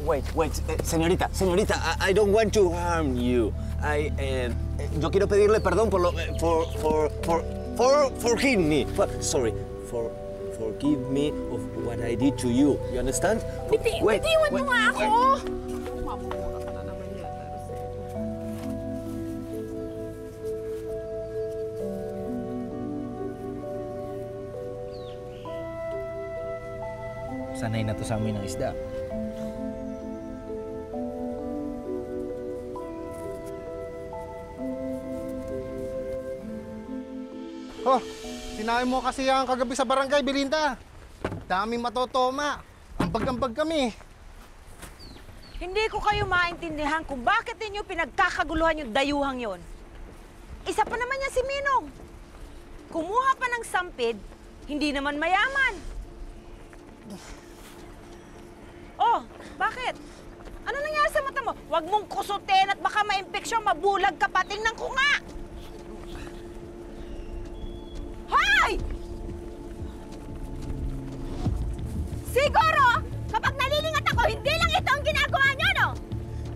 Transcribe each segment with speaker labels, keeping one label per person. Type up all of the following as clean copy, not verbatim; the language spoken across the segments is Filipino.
Speaker 1: Wait, señorita, I don't want to harm you. Yo quiero pedirle perdón por lo, forgive me. Forgive me of what I did to you. You understand?
Speaker 2: Bitiwan mo nga ako!
Speaker 3: Sanay na to sa amin ng isda.
Speaker 4: Oh, sinabi mo kasi ang kagabi sa barangay, Belinda. Daming matotoma. Ambag-ambag kami.
Speaker 2: Hindi ko kayo maintindihan kung bakit ninyo pinagkakaguluhan yung dayuhang yon. Isa pa naman yan si Minong. Kumuha pa ng sampid, hindi naman mayaman. Oh, bakit? Ano nangyari sa mata mo? Huwag mong kusutin at baka ma-impeksyon, mabulag ka pa. Tingnan ko nga! Hoy! Siguro, kapag nalilingat ako, hindi lang ito ang ginagawa niyo, no?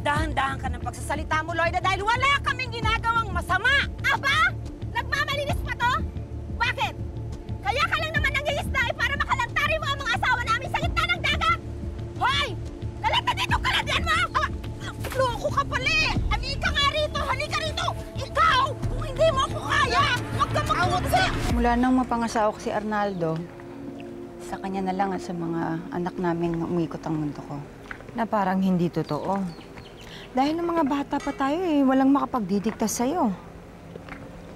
Speaker 2: Dahan-dahan ka ng pagsasalita mo, Loida, dahil wala kaming ginagawang masama. Aba? Nagmamalinis pa to? Bakit? Kaya ka lang naman nangingisda para makalantari mo ang mga asawa namin sa gitna ng dagat? Hoy! Kalata dito, kaladian mo! Loko ka pala eh! Halika nga rito! Halika rito! Ikaw! Kung hindi mo ako kaya, huwag ka magpunta!
Speaker 5: Mula nang mapangasawa ko si Arnaldo, sa kanya na lang at sa mga anak namin na umikot ang mundo ko.
Speaker 6: Na parang hindi totoo. Dahil ng mga bata pa tayo eh, walang makapagdidiktas sa'yo.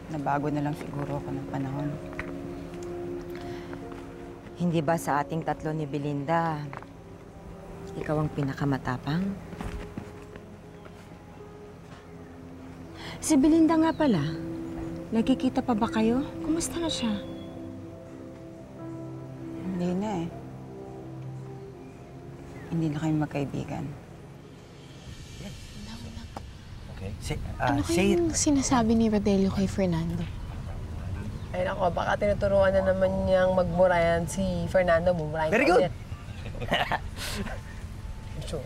Speaker 5: Nabago na lang siguro ako ng panahon.
Speaker 6: Hindi ba sa ating tatlo ni Belinda, ikaw ang pinakamatapang? Si Belinda nga pala, nagkikita pa ba kayo? Kumusta na siya?
Speaker 5: Hindi na eh. Hindi na kami magkaibigan.
Speaker 3: Okay.
Speaker 7: Ano kayang sinasabi ni Rodelio kay Fernando?
Speaker 8: Ay nako, baka tinuturuan na naman niyang magmurayan si Fernando. Bumurayan
Speaker 3: Very
Speaker 8: ka
Speaker 3: good!
Speaker 8: ulit. Sure.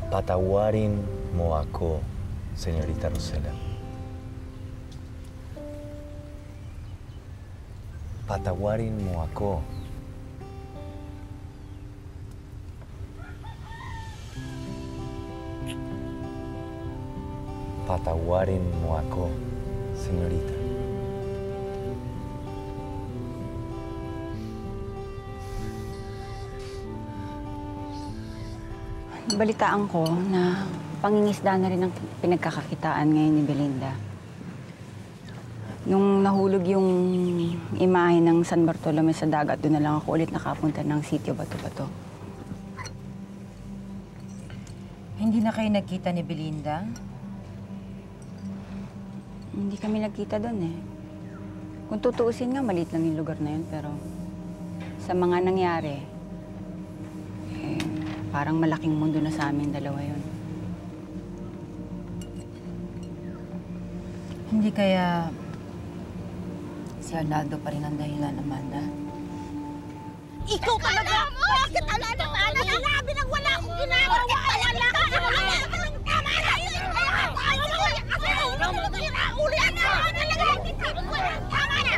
Speaker 1: Patawarin mo ako, señorita Rosela. Patawarin mo ako. Patawarin mo ako, señorita.
Speaker 5: Balitaan ko na pangingisda na rin ang pinagkakakitaan ngayon ni Belinda. Nung nahulog yung imahe ng San Bartolome sa dagat, doon na lang ako ulit nakapunta ng sitio Bato-Bato.
Speaker 6: Hindi na kayo nagkita ni Belinda?
Speaker 5: Hindi kami nagkita doon eh. Kung tutuusin nga, maliit lang yung lugar na yun, pero sa mga nangyari, parang malaking mundo na sa amin dalawa yun.
Speaker 6: Hindi kaya si Arnaldo pa rin ang dahilan, Amanda?
Speaker 2: Ikaw talaga! Bakit ala na ala? Sinabi nang wala akong ginagawa! Wala ka! Tama na! Ulian na! Tama na!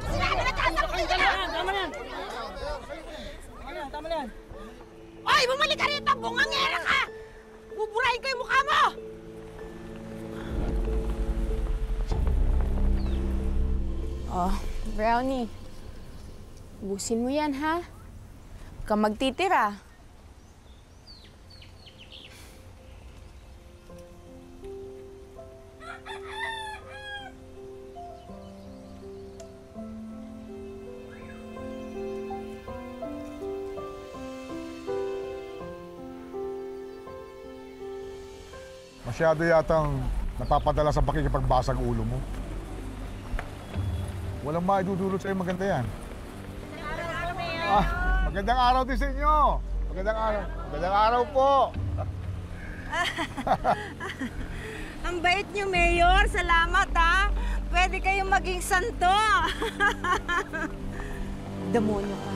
Speaker 2: Sinabi na tatakot ka na! Tama na! Tama na! Oy! Bumalik ka rito! Bungangera ka! Buburahin ko yung mukha mo!
Speaker 7: Oh, Brownie. Ubusin mo yan, ha? Huwag kang magtitira.
Speaker 9: Masyado yatang napapadala sa pakikipagbasag ulo mo. Walang maidudulot sa'yo maganda yan. Magandang araw din sa inyo. Magandang araw. Magandang araw po.
Speaker 2: Ang bait niyo, Mayor. Salamat, ha. Pwede kayong maging santo. Demonyo ka.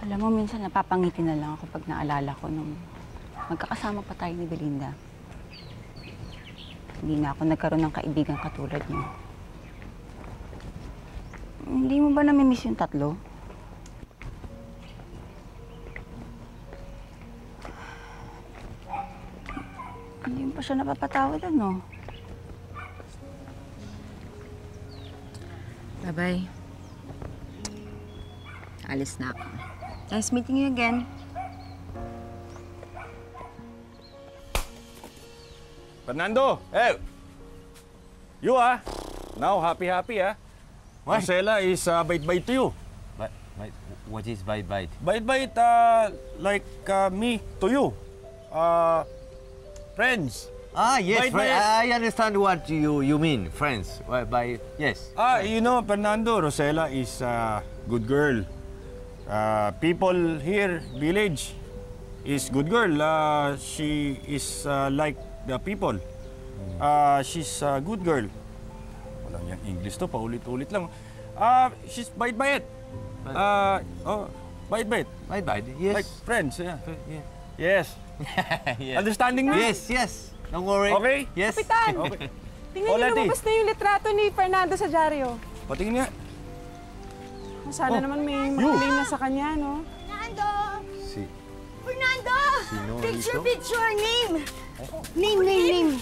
Speaker 5: Alam mo, minsan napapangiti na lang ako pag naalala ko nung magkakasama pa tayo ni Belinda. Hindi na ako nagkaroon ng kaibigan katulad niyo. Hindi mo ba namimiss yung tatlo? Hindi mo pa siya napapatawad, ano?
Speaker 6: Bye-bye. Alis na ako. Nice meeting you again.
Speaker 10: Fernando! Hey! You now happy ah. Marcela is bite-bite to you.
Speaker 1: What is bite-bite?
Speaker 10: Bite-bite like me to you. Friends.
Speaker 1: Ah, yes,
Speaker 10: Bite-bite.
Speaker 1: I understand what you mean, friends. Yes.
Speaker 10: You know, Fernando, Rosella is a good girl. People here, village, is good girl. She is like the people. She's a good girl. Walang yung English to, paulit-ulit lang. She's bite-bite. Bite-bite.
Speaker 1: Bite-bite, yes.
Speaker 10: Like friends, yeah.
Speaker 1: Yeah.
Speaker 10: Yes.
Speaker 1: Yes.
Speaker 10: Understanding me?
Speaker 1: Yes. Don't worry.
Speaker 10: Okay?
Speaker 1: Yes.
Speaker 8: Kapitan!
Speaker 10: Okay.
Speaker 8: Tingnan niyo, lumabas na yung litrato ni Fernando sa dyaryo.
Speaker 10: Patingin nga.
Speaker 8: Sana naman may mag-claim na sa kanya, no?
Speaker 2: Fernando!
Speaker 1: Si...
Speaker 2: Fernando!
Speaker 1: Sino
Speaker 2: Picture,
Speaker 1: ito?
Speaker 2: picture, name! Name.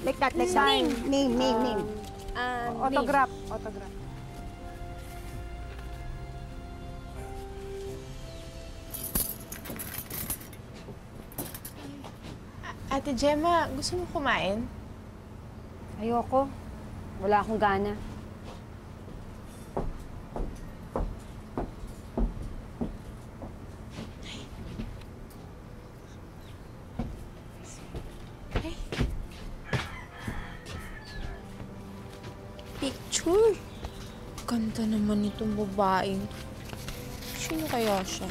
Speaker 2: Like that, like that. Name.
Speaker 8: Autograph.
Speaker 7: Ate Gemma, gusto mo kumain?
Speaker 6: Ayoko. Wala akong gana.
Speaker 7: Picture? Ganda naman itong babaeng. Sino kaya siya?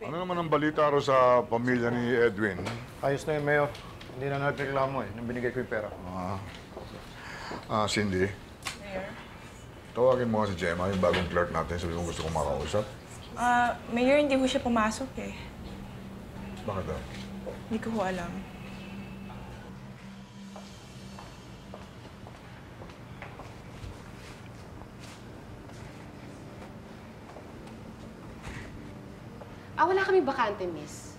Speaker 9: Ano naman ang balita ro sa pamilya ni Edwin?
Speaker 4: Ayos na yun, Mayor. Hindi na nagreklamo nung binigay ko yung pera.
Speaker 9: Cindy.
Speaker 11: Mayor?
Speaker 9: Tawagin mo nga si Gemma, yung bagong clerk natin. Sabi mo gusto kong makausap.
Speaker 11: Mayor, hindi ko siya pumasok eh.
Speaker 9: Bakit daw?
Speaker 11: Hindi ko alam.
Speaker 8: Wala kaming bakante, miss.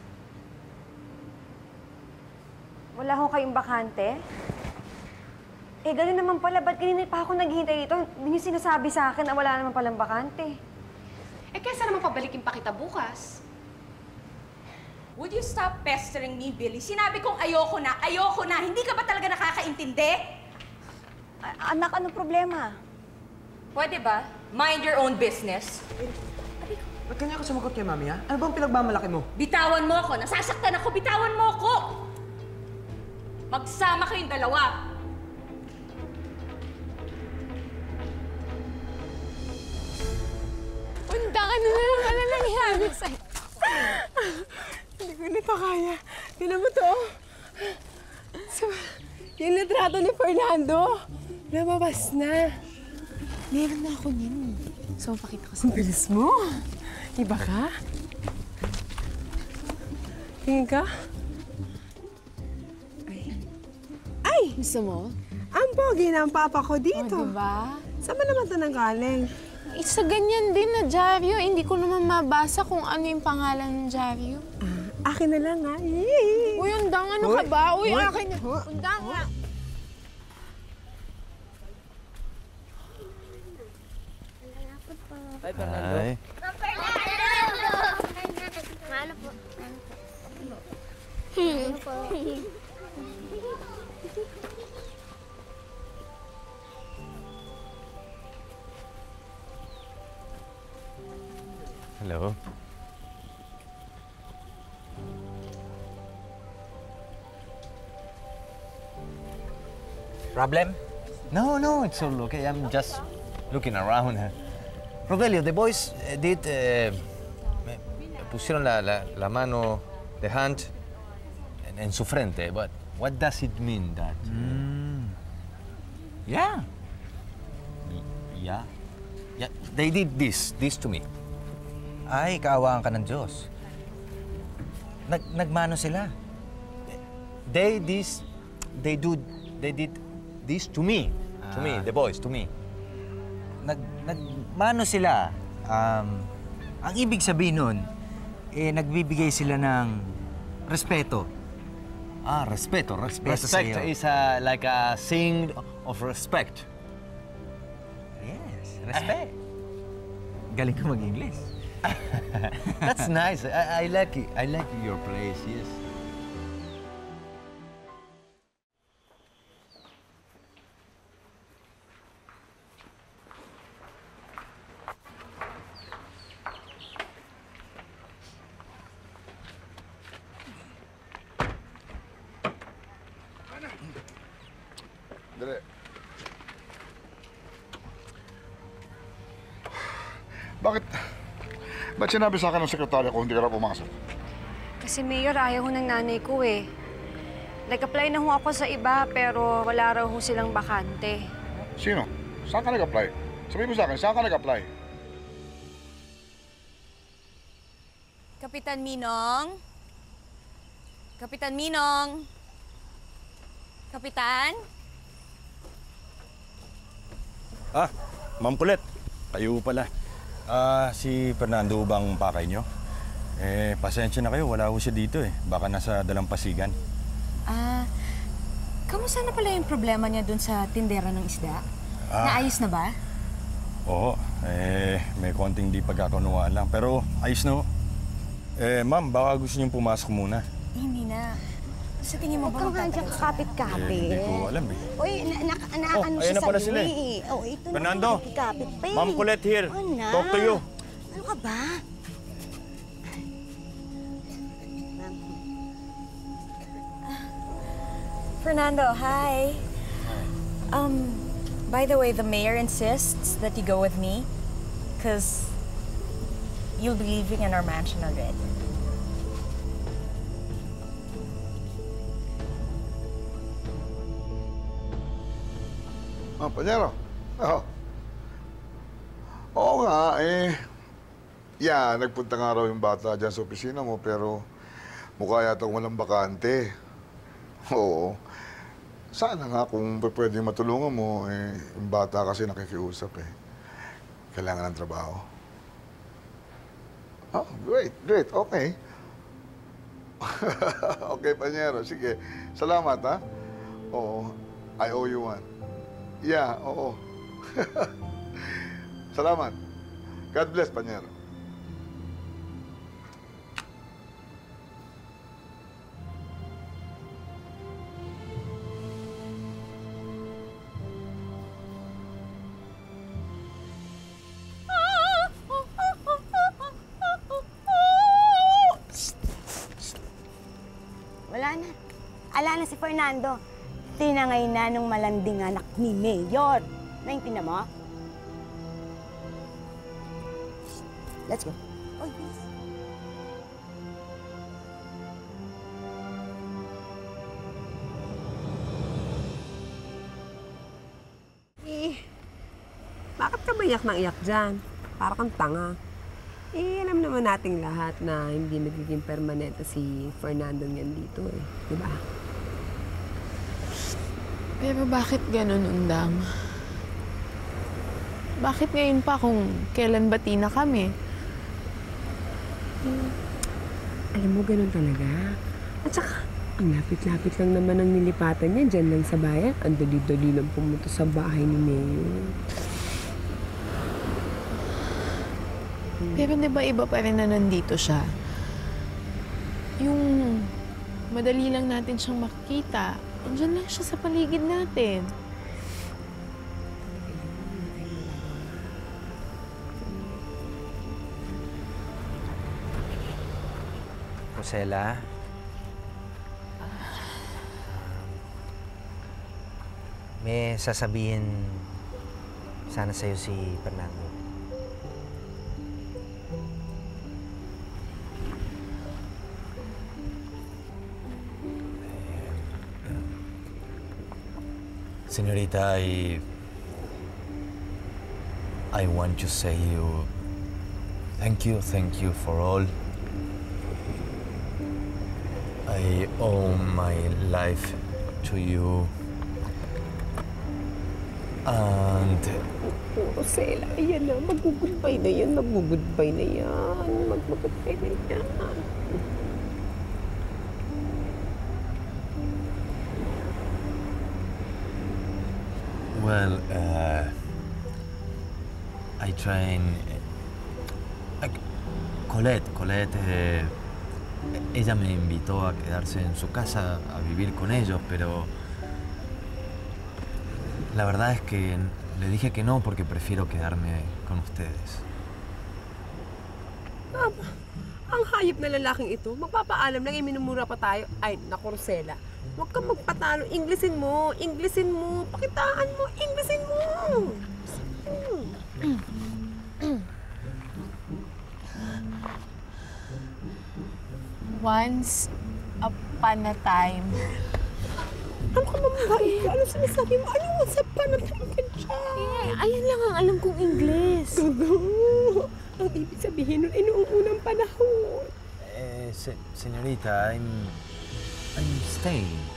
Speaker 6: Wala ho kayong bakante? Eh, ganun naman pala. Ba't kanina pa ako naghihintay dito? Hindi niyo sinasabi sa akin na wala naman palang bakante.
Speaker 8: Eh, kesa naman pabalikin pa kita bukas.
Speaker 2: Would you stop pestering me, Billy? Sinabi kong ayoko na. Hindi ka ba talaga nakakaintindi?
Speaker 5: Anak, anong problema?
Speaker 2: Pwede ba? Mind your own business.
Speaker 3: Ba't kanya ka sumagot kay Mami, ha? Ano bang pinagmamalaki mo?
Speaker 2: Bitawan mo ako. Nasasaktan ako. Bitawan mo ako. Magsama kayong dalawa.
Speaker 7: Undangan na lang pala nangyari sa'yo.
Speaker 8: Hindi ko na ito kaya. Tignan mo to. Yung litrato ni Fernando, lumabas na.
Speaker 7: Meron na ako niyan. So, pakita ko sa
Speaker 8: Ang bilis mo. Iba ka? Tingin ka? Ay!
Speaker 7: Gusto mo?
Speaker 8: Ang pogi ng papa ko dito.
Speaker 7: Diba?
Speaker 8: Saan ba naman ito nanggaling?
Speaker 7: Sa ganyan din na dyaryo. Hindi ko naman mabasa kung ano yung pangalan ng dyaryo.
Speaker 8: Akin na lang, ha?
Speaker 7: Uy, Undang, ano ka ba? Uy, akin na. Undang, nga.
Speaker 1: Hi.
Speaker 2: Ano po?
Speaker 12: Hello.
Speaker 1: Problem?
Speaker 12: No, no, it's all okay. I'm just looking around.
Speaker 1: Rogelio, the boys pusieron la mano, the hand, en su frente. But what does it mean, that? Yeah. Yeah. Yeah. They did this to me.
Speaker 12: Ay, kaawaan ka ng Diyos. Nagmano sila.
Speaker 1: They did this to me. To me, the boys, to me.
Speaker 12: Nagmano sila. Ang ibig sabihin nun, nagbibigay sila ng respeto.
Speaker 1: Respeto. Respect
Speaker 12: sa'yo.
Speaker 1: is like a sign of respect.
Speaker 12: Yes, respect. Galing ka mag-English.
Speaker 1: That's nice. I like it. I like your place, yes.
Speaker 9: Dali. Ba't sinabi sa akin ng sekretarya ko hindi ka na pumasok?
Speaker 6: Kasi Mayor, ayaw ho ng nanay ko eh. Nag-apply na ho ako sa iba pero wala raw ho silang bakante.
Speaker 9: Sino? Saan ka nag-apply? Sabihin mo sa akin, saan ka nag-apply?
Speaker 2: Kapitan Minong? Kapitan Minong? Kapitan?
Speaker 10: Ma'am Colette, kayo pala. Si Fernando bang pakay nyo? Pasensya na kayo, wala ko siya dito eh. Baka nasa dalampasigan.
Speaker 2: Kamusta na pala yung problema niya dun sa tindera ng isda? Naayos na ba?
Speaker 10: Oo, may konting di pagkakaunawaan lang. Pero ayos na ho. Ma'am, baka gusto niyong pumasok muna.
Speaker 2: Hindi na. Sa tingin mo ba magtatagal?
Speaker 7: Kapit-kapit.
Speaker 10: Hindi ko alam eh.
Speaker 7: Uy, ano
Speaker 10: ayan
Speaker 7: siya
Speaker 10: na pala
Speaker 7: sa'yo
Speaker 10: sila eh.
Speaker 7: Ito
Speaker 10: Fernando,
Speaker 7: na, kapit pa eh.
Speaker 10: Ma'am Colette here.
Speaker 7: Oh, na.
Speaker 10: Talk to you.
Speaker 7: Ano ka ba?
Speaker 2: Fernando, hi. By the way, the mayor insists that you go with me because you'll be living in our mansion already.
Speaker 9: Panyero. Oo nga, yeah, nagpunta nga raw yung bata dyan sa opisina mo, pero mukha yata walang bakante. Oo. Sana nga kung pwedeng matulungan mo, yung bata kasi nakikiusap eh. Kailangan ng trabaho. Oh, great, okay. Okay, Panyero, sige. Salamat, ha? Oo, I owe you one. Yeah, oo. Salamat. God bless, Panyero.
Speaker 7: Wala na. Ala na si Fernando. Tinangay na nung malanding anak ni Mayor. Naintindihan mo? Let's go. Oh, please.
Speaker 8: Bakit ka ba iyak ng iyak dyan? Para kang tanga. Alam naman nating lahat na hindi nagiging permanente si Fernando niyan dito eh. Diba?
Speaker 7: Pero bakit ganun, Undang? Bakit ngayon pa kung kailan bati na kami?
Speaker 8: Alam mo, ganun talaga. At saka, ang lapit-lapit lang naman ang nilipatan niya dyan lang sa bayan. Ang dali-dali lang pumunta sa bahay ni Mayor.
Speaker 7: Pero di ba iba pa rin na nandito siya? Yung madali lang natin siyang makikita. Andiyan lang siya sa paligid natin.
Speaker 12: Rosela. May sasabihin sana sa'yo si Fernando.
Speaker 1: Señorita, I want to say you thank you for all. I owe my life to you. And
Speaker 8: Rosela, ayan na. Mag-goodbye na yan. Mag-goodbye na yan. Mag-goodbye na yan.
Speaker 1: well, I train. Colette, ella me invitó a quedarse en su casa a vivir con ellos, pero la verdad es que le dije que no porque prefiero quedarme con ustedes.
Speaker 8: Ang hayop na lalaking ito. Magpapaalam lang, minumura pa tayo. Ay, naku, Rosela. Huwag kang magpatalo. Inglesin mo. Pakitaan mo. Inglesin mo.
Speaker 7: Once upon a time.
Speaker 8: Ano ka mamahal ka? Ano sinasabi mo? Ano once upon a time ka dyan?
Speaker 7: Ayan lang ang alam kong Ingles.
Speaker 8: Ang ibig sabihin nun ay noong unang panahon.
Speaker 1: Señorita, I'm staying.